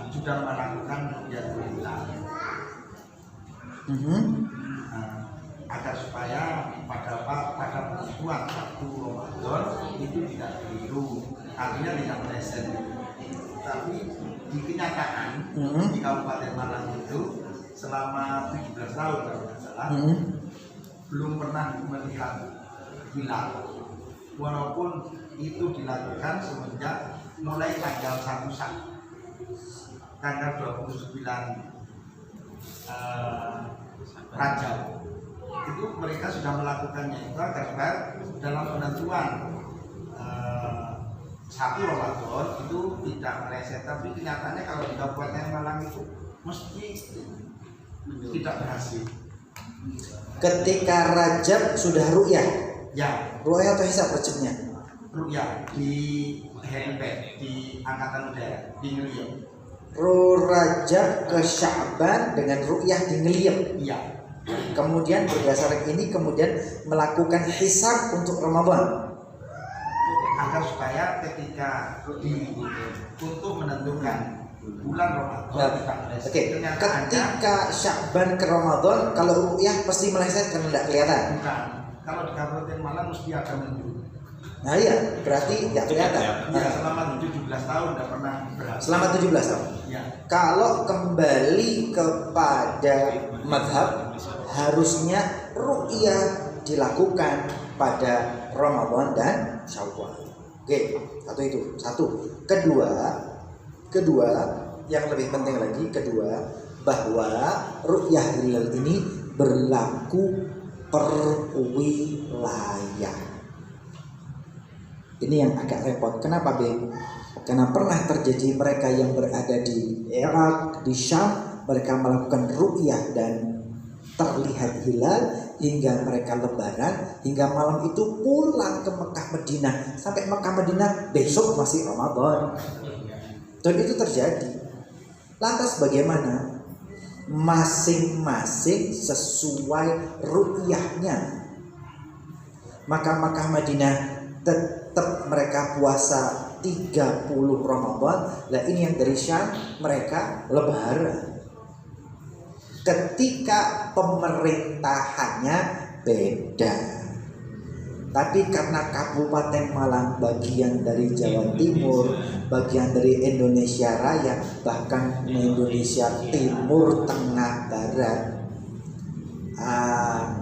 sudah melakukan rukyatul hilal agar supaya pada penentuan waktu Ramadan itu tidak keliru, artinya tidak meleset. Tapi di kenyataan di Kabupaten Malang itu selama 17 tahun kalau tidak salah belum pernah melihat hilal, walaupun itu dilakukan semenjak mulai tanggal 1 Syakban, tanggal 29 Rajab itu mereka sudah melakukannya itu agar dalam penentuan 1 Ramadan itu tidak meleset. Tapi kenyataannya kalau di Kabupaten Malang itu mesti tidak berhasil. Ketika Rajab sudah ru'yah. Ya. Ru'yah atau hisab Rajabnya? Ru'yah di helipad di Angkatan Udara di Ngeliep. Rajab ke Sya'ban dengan ru'yah di Ngeliep. Iya. Kemudian berdasarkan ini kemudian melakukan hisab untuk Ramadan. Agar supaya ketika untuk menentukan bulan Ramadan kita meleset. Oke. Ketika Sya'ban ke Ramadan, kalau ru'yah pasti meleset karena tidak kelihatan. Bukan. Kalau di Kabupaten Malang mesti ada mendung. Nah iya, berarti tidak kelihatan. Ya, selama 17 tahun tidak pernah berhasil. Selama 17 tahun. Ya. Kalau kembali kepada mazhab, harusnya ru'yah dilakukan pada Ramadan dan Syawal. Oke, satu. Kedua, yang lebih penting lagi, bahwa ru'yah hilal ini berlaku per wilayah. Ini yang agak repot. Kenapa, Beb? Karena pernah terjadi mereka yang berada di Irak, di Syam, mereka melakukan ru'yah dan terlihat hilal hingga mereka lebaran, hingga malam itu pulang ke Mekah Madinah. Sampai Mekah Madinah besok masih Ramadan. Dan itu terjadi. Lantas bagaimana? Masing-masing sesuai ru'yahnya. Maka Mekah Madinah tetap mereka puasa 30 Ramadan. Lah ini yang dari Syam mereka lebaran. Ketika pemerintahannya beda. Tapi karena Kabupaten Malang bagian dari Jawa Timur, bagian dari Indonesia Raya, bahkan Indonesia Timur, Tengah, Barat.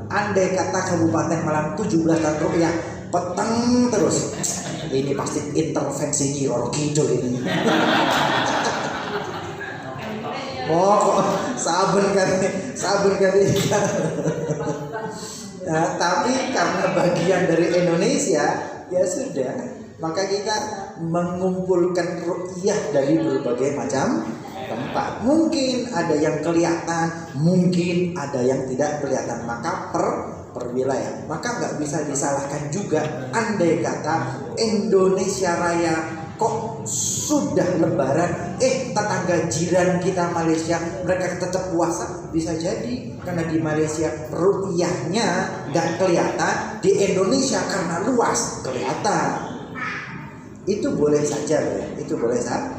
Andai kata Kabupaten Malang 17 tahun rupiah peteng terus, ini pasti intervensi Nyi Roro Kidul ini. Oh, sabar kali. Nah, tapi karena bagian dari Indonesia, ya sudah, maka kita mengumpulkan ru'yah dari berbagai macam tempat. Mungkin ada yang kelihatan, mungkin ada yang tidak kelihatan, maka per wilayah. Maka nggak bisa disalahkan juga andai kata Indonesia Raya kok sudah lebaran, tetangga jiran kita Malaysia mereka tetap puasa, bisa jadi karena di Malaysia ru'yahnya nggak kelihatan, di Indonesia karena luas kelihatan. Itu boleh saja ya, itu boleh saja.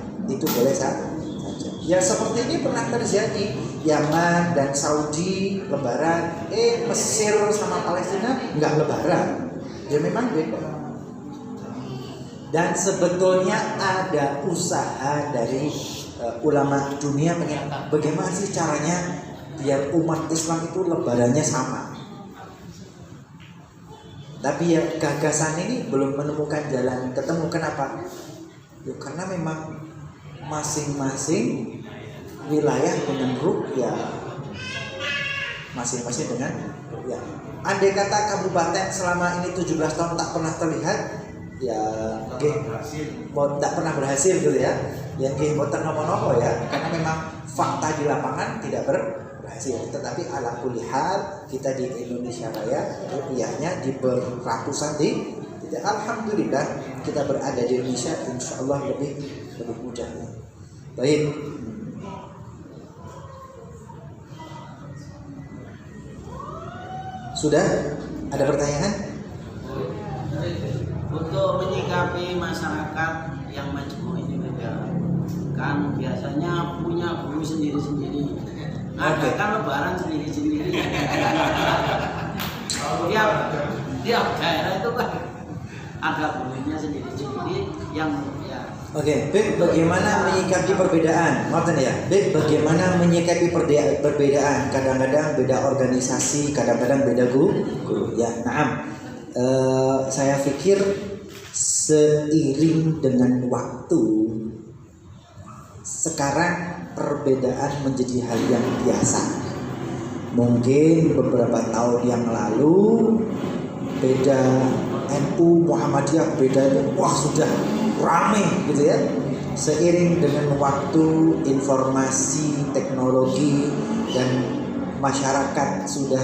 Ya seperti ini pernah terjadi, Yaman dan Saudi lebaran, Mesir sama Palestina nggak lebaran, ya memang beda. Dan sebetulnya ada usaha dari ulama dunia bagaimana sih caranya biar umat Islam itu lebarannya sama. Tapi ya gagasan ini belum menemukan jalan ketemu. Kenapa? Ya, karena memang masing-masing wilayah dengan ru'yah, masing-masing dengan ru'yah. Andai kata kabupaten selama ini 17 tahun tak pernah terlihat, ya tak pernah berhasil gitu ya. Yang boten nopo-nopo ya, karena memang fakta di lapangan tidak berhasil. Tetapi ala kulli hal kita di Indonesia Raya ru'yahnya di beratusan di tidak. Alhamdulillah kita berada di Indonesia, insya Allah lebih mudah. Baik. Sudah? Ada pertanyaan? Untuk menyikapi masyarakat yang majmuk ini kan biasanya punya guru sendiri-sendiri. Ada kan lebaran sendiri-sendiri. Tiap daerah itu kan ada gurunya sendiri-sendiri yang ya. Oke, Beb, bagaimana menyikapi perbedaan? Maafkan ya, Beb, bagaimana menyikapi perbedaan? Kadang-kadang beda organisasi, kadang-kadang beda guru. Ya, naam. Saya pikir seiring dengan waktu, sekarang perbedaan menjadi hal yang biasa. Mungkin beberapa tahun yang lalu beda NU Muhammadiyah beda itu wah sudah rame gitu ya. Seiring dengan waktu, informasi, teknologi dan masyarakat sudah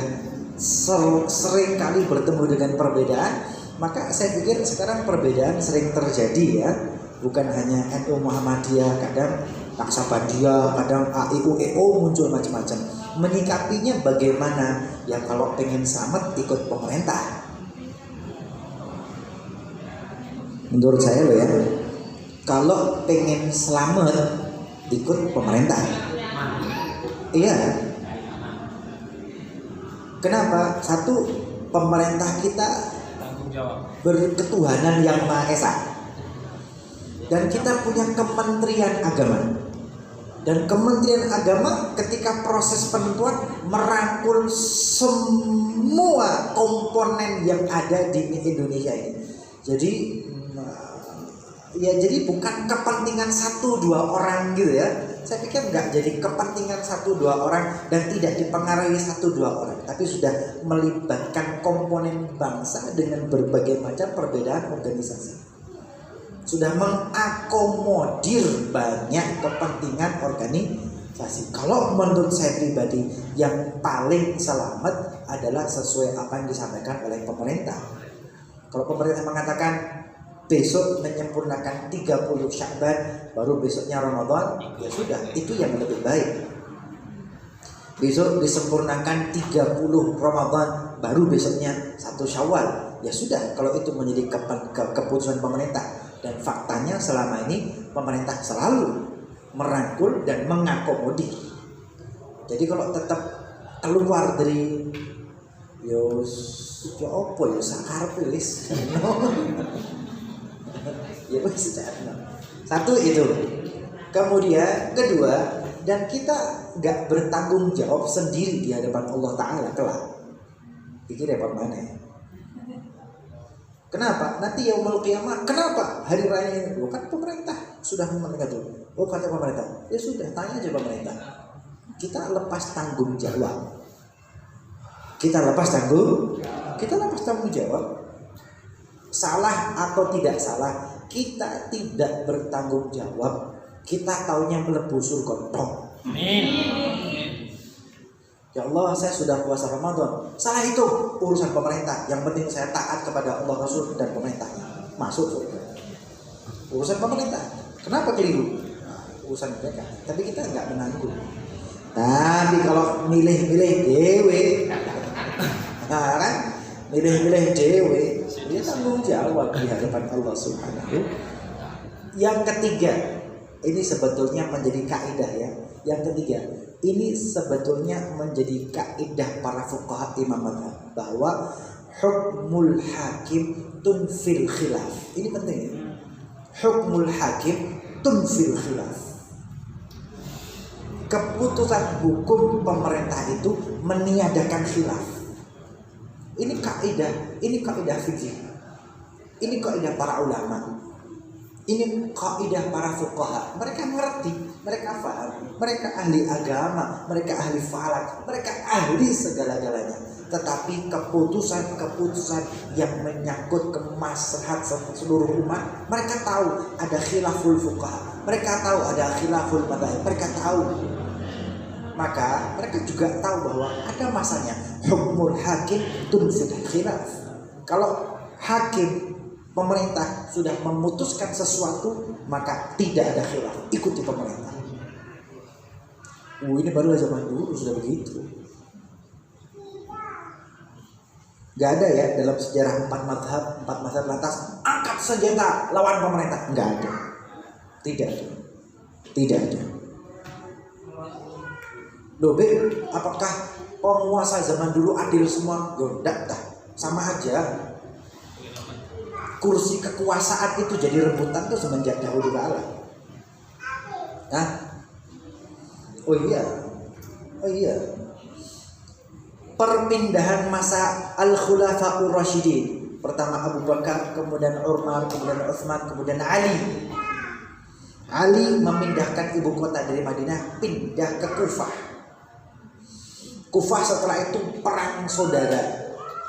sering kali bertemu dengan perbedaan, maka saya pikir sekarang perbedaan sering terjadi ya. Bukan hanya NU Muhammadiyah, kadang Naksabandia, kadang AIU muncul macam-macam. Menyikapinya bagaimana? Ya kalau pengen selamat ikut pemerintah. Menurut saya loh ya, kalau pengen selamat ikut pemerintah. Iya. Kenapa? Satu, pemerintah kita Tanggung jawab. berketuhanan yang Maha Esa. Dan kita punya Kementerian Agama. Dan Kementerian Agama ketika proses penentuan merangkul semua komponen yang ada di Indonesia ini. Jadi bukan kepentingan 1-2 orang gitu ya. Saya pikir enggak jadi kepentingan 1-2 orang dan tidak dipengaruhi 1-2 orang, tapi sudah melibatkan komponen bangsa dengan berbagai macam perbedaan organisasi. Sudah mengakomodir banyak kepentingan organisasi. Kalau menurut saya pribadi yang paling selamat adalah sesuai apa yang disampaikan oleh pemerintah. Kalau pemerintah mengatakan besok menyempurnakan 30 Sya'ban baru besoknya Ramadan, ya sudah, itu yang lebih baik. Besok disempurnakan 30 Ramadan baru besoknya 1 Syawal, ya sudah, kalau itu menjadi keputusan pemerintah. Dan faktanya selama ini pemerintah selalu merangkul dan mengakomodir. Jadi kalau tetap keluar dari ya apa ya sakarep wis. Ya wis secara. Satu itu. Kemudian kedua, dan kita nggak bertanggung jawab sendiri di hadapan Allah Ta'ala kelak. Pikir repot mana ya? Kenapa? Nanti yaumul qiyamah. Kenapa? Hari raya ini bukan pemerintah sudah memerintah itu. Oh kata pemerintah. Ya sudah, tanya aja pemerintah. Kita lepas tanggung jawab. Kita lepas tanggung jawab. Salah atau tidak salah, kita tidak bertanggung jawab. Kita taunya melebu surga tok. Amin. Ya Allah, saya sudah puasa Ramadan. Salah itu urusan pemerintah. Yang penting saya taat kepada Allah, Rasul dan pemerintah. Masuk surga. Urusan pemerintah. Kenapa keliru? Urusan mereka. Tapi kita nggak menanggung. Tapi kalau milih-milih dewe, nah kan, milih-milih dewe, dia tanggung jawab di hadapan Allah Subhanahu. Yang ketiga, ini sebetulnya menjadi kaidah ya. Yang ketiga, ini sebetulnya menjadi kaidah para fuqaha imam mazhab bahwa hukmul hakim tunfil khilaf. Ini penting ya. Hukmul hakim tunfil khilaf. Keputusan hukum pemerintah itu meniadakan khilaf. Ini kaidah fikih. Ini kaidah para ulama. Ini kaidah para fuqaha. Mereka mengerti, mereka paham, mereka ahli agama, mereka ahli falak, mereka ahli segala-galanya. Tetapi keputusan-keputusan yang menyangkut kemaslahat seluruh umat, mereka tahu ada khilaful fuqaha, mereka tahu ada khilaful madzhab, mereka tahu. Maka mereka juga tahu bahwa ada masanya hukmul hakim tunfil khilaf. Kalau hakim Pemerintah sudah memutuskan sesuatu, maka tidak ada khilaf, ikuti pemerintah. Ini baru zaman dulu sudah begitu. Gak ada ya dalam sejarah empat mazhab lantas angkat senjata lawan pemerintah. Gak ada. Tidak ada. Loh, apakah penguasa zaman dulu adil semua? Ya enggak, sama aja. Kursi kekuasaan itu jadi rebutan tuh semenjak dahulu kala. Oh iya. Perpindahan masa Al-Khulafa'ur Rasyidin. Pertama Abu Bakar, kemudian Umar, kemudian Utsman, kemudian Ali. Ali memindahkan ibu kota dari Madinah pindah ke Kufah. Kufah setelah itu perang saudara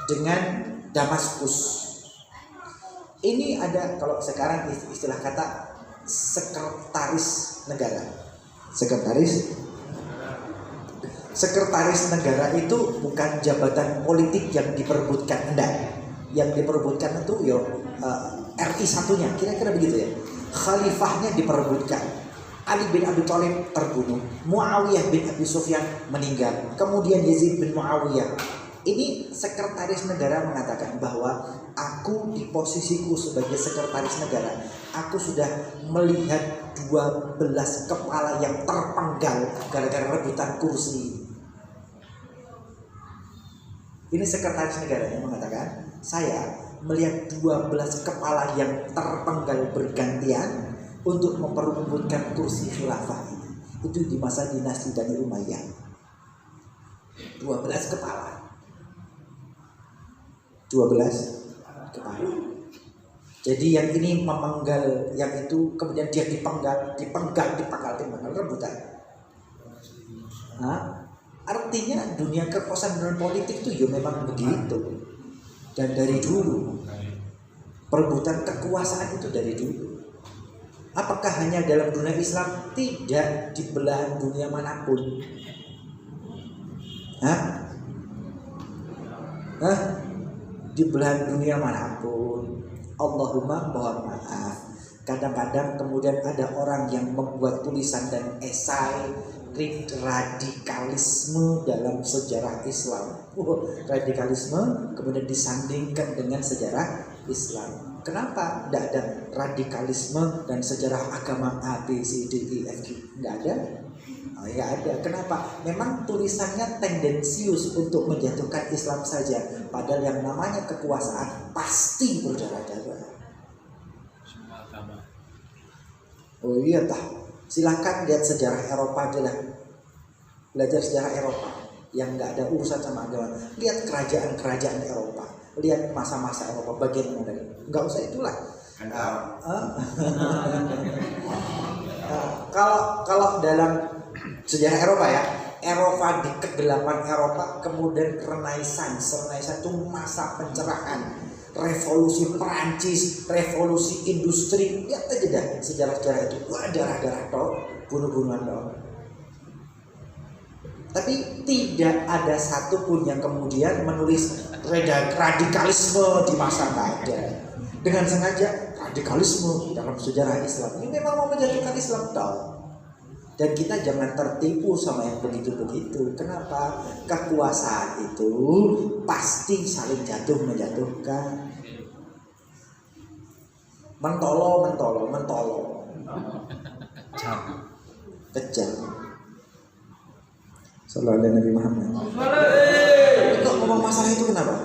dengan Damaskus. Ini ada kalau sekarang istilah kata sekretaris negara. Sekretaris negara itu bukan jabatan politik yang diperebutkan, enggak. Yang diperebutkan itu RI satunya, kira-kira begitu ya. Khalifahnya diperebutkan. Ali bin Abi Thalib terbunuh, Muawiyah bin Abi Sufyan meninggal, kemudian Yazid bin Muawiyah. Ini sekretaris negara mengatakan bahwa aku di posisiku sebagai sekretaris negara, aku sudah melihat 12 kepala yang terpenggal gara-gara rebutan kursi. Ini sekretaris negara yang mengatakan, saya melihat 12 kepala yang terpenggal bergantian untuk memperebutkan kursi khilafah ini. Itu di masa dinasti Bani Umayyah. 12 kepala. Jadi yang ini memenggal yang itu, kemudian dia dipenggal rebutan. Artinya dunia kekuasaan dan politik itu memang begitu. Dan dari dulu perebutan kekuasaan itu dari dulu. Apakah hanya dalam dunia Islam? Tidak, di belahan dunia manapun. Di belahan dunia manapun. Allahumma mohon maaf, kadang-kadang kemudian ada orang yang membuat tulisan dan esai radikalisme dalam sejarah Islam. Radikalisme kemudian disandingkan dengan sejarah Islam. Kenapa tidak ada radikalisme dan sejarah agama A, B, C, D, E, F, G? Tidak ada. Nggak ada. Kenapa? Memang tulisannya tendensius untuk menjatuhkan Islam saja. Padahal yang namanya kekuasaan pasti berdarah-darah. Oh iya silakan lihat sejarah Eropa aja lah. Belajar sejarah Eropa yang nggak ada urusan sama agama. Lihat kerajaan-kerajaan Eropa. Lihat masa-masa Eropa bagian mana. Nggak usah itulah. Kalau dalam sejarah Eropa ya, Eropa di kegelapan Eropa, kemudian Renaissance itu masa pencerahan, revolusi Perancis, revolusi industri, lihat aja dah sejarah-sejarah itu, darah-darah toh, bunuh-bunuhan toh. Tapi tidak ada satupun yang kemudian menulis radikalisme di masa nggak ada. Dengan sengaja radikalisme dalam sejarah Islam ini memang mau menjatuhkan Islam toh. Dan kita jangan tertipu sama yang begitu-begitu. Kenapa? Kekuasaan itu pasti saling menjatuhkan. Mentolo. Kejam. Sallallahu alaihi Nabi Muhammad. Kok ngomong masalah itu kenapa?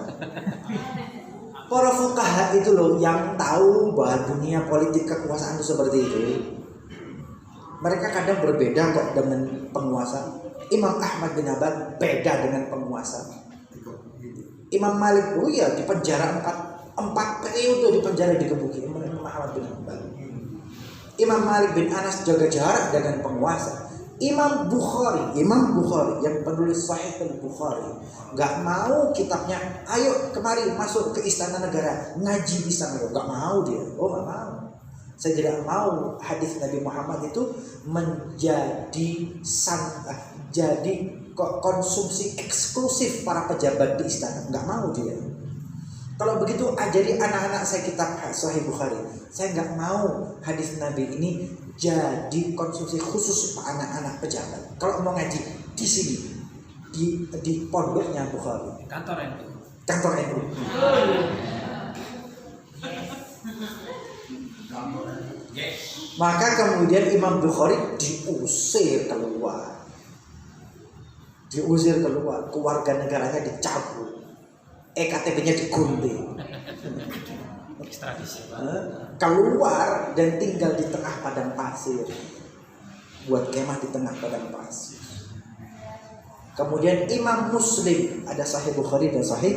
Para fuqaha itu loh yang tahu bahwa dunia politik kekuasaan itu seperti itu. Mereka kadang berbeda kok dengan penguasa. Imam Ahmad bin Hanbal beda dengan penguasa. Imam Malik di penjara 4 periode di penjara dikebuki. Imam Ahmad bin Hanbal. Imam Malik bin Anas jaga jarak dengan penguasa. Imam Bukhari yang penulis Sahih Al-Bukhari nggak mau kitabnya, ayo kemari masuk ke istana negara ngaji di sana, nggak mau dia. Nggak mau. Saya tidak mau hadis Nabi Muhammad itu jadi konsumsi eksklusif para pejabat di istana. Nggak mau dia. Kalau begitu ajari anak-anak saya kitab Sahih Bukhari. Saya nggak mau hadis Nabi ini jadi konsumsi khusus anak-anak pejabat. Kalau mau ngaji di sini, di pondoknya Bukhari, Kantor NU. kantor NU. Maka kemudian Imam Bukhari diusir keluar, keluarga negaranya dicabut, EKTP-nya digunting, Ekstradisi. keluar dan tinggal di tengah padang pasir, buat kemah di tengah padang pasir. Kemudian Imam Muslim, ada Sahih Bukhari dan Sahih,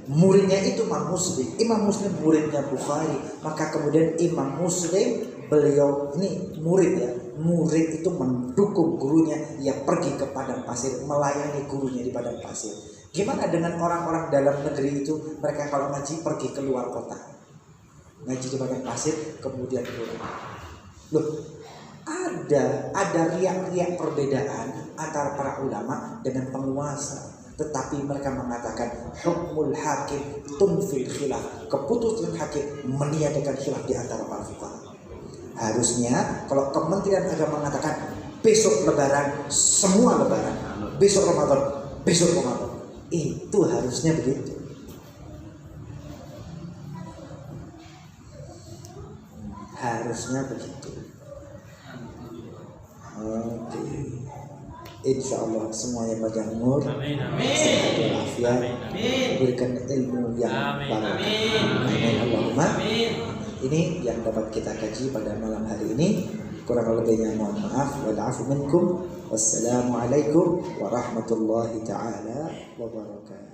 muridnya itu Imam Muslim. Imam Muslim muridnya Bukhari. Maka kemudian Imam Muslim, beliau ini murid ya, murid itu mendukung gurunya, ia pergi ke padang pasir, melayani gurunya di padang pasir. Gimana dengan orang-orang dalam negeri itu, mereka kalau ngaji pergi ke luar kota, ngaji di padang pasir, kemudian pulang. Loh, ada riak-riak perbedaan antara para ulama dengan penguasa, tetapi mereka mengatakan hukmul hakim tunfil khilaf, keputusan hakim meniadakan khilaf di antara para fuqaha. Harusnya kalau Kementerian Agama mengatakan besok Lebaran, semua Lebaran, besok Ramadan, itu harusnya begitu. Harusnya begitu. Oke. Insya Allah semuanya panjang umur, Amin. sehat walafiat, diberikan ilmu yang baru. Amin. Allahumma. Ini yang dapat kita kaji pada malam hari ini. Kurang lebihnya mohon maaf. Wa'afu minkum. Wassalamualaikum warahmatullahi taala wabarakatuh.